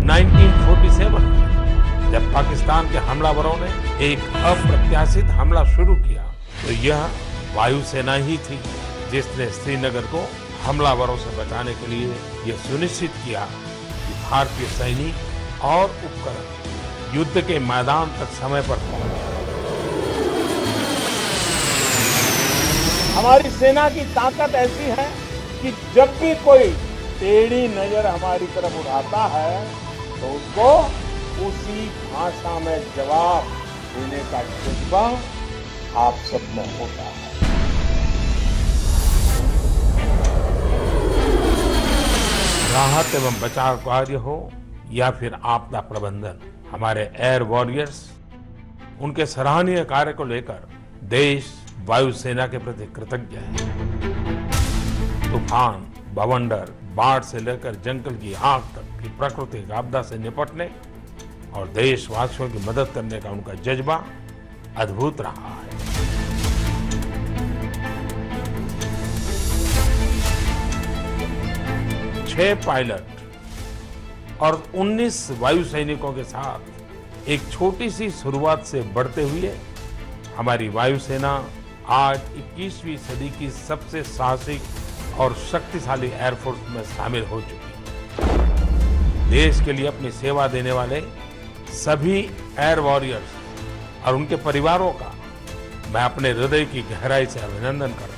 1947 में जब पाकिस्तान के हमलावरों ने एक अप्रत्याशित हमला शुरू किया तो यह वायुसेना ही थी जिसने श्रीनगर को हमलावरों से बचाने के लिए यह सुनिश्चित किया कि भारतीय सैनिक और उपकरण युद्ध के मैदान तक समय पर पहुंचे। हमारी सेना की ताकत ऐसी है कि जब भी कोई टेढ़ी नजर हमारी तरफ उठाता है तो उसको उसी भाषा में जवाब देने का जज्बा आप सब में होता है। राहत एवं बचाव कार्य हो या फिर आपदा प्रबंधन, हमारे एयर वॉरियर्स उनके सराहनीय कार्य को लेकर देश वायुसेना के प्रति कृतज्ञ है। तूफान, बवंडर, बाढ़ से लेकर जंगल की आग तक की प्राकृतिक आपदा से निपटने और देशवासियों की मदद करने का उनका जज्बा अद्भुत रहा है। छह पायलट और 19 वायु सैनिकों के साथ एक छोटी सी शुरुआत से बढ़ते हुए हमारी वायुसेना आज 21वीं सदी की सबसे साहसिक और शक्तिशाली एयरफोर्स में शामिल हो चुकी है। देश के लिए अपनी सेवा देने वाले सभी एयर वॉरियर्स और उनके परिवारों का मैं अपने हृदय की गहराई से अभिनंदन करता हूं।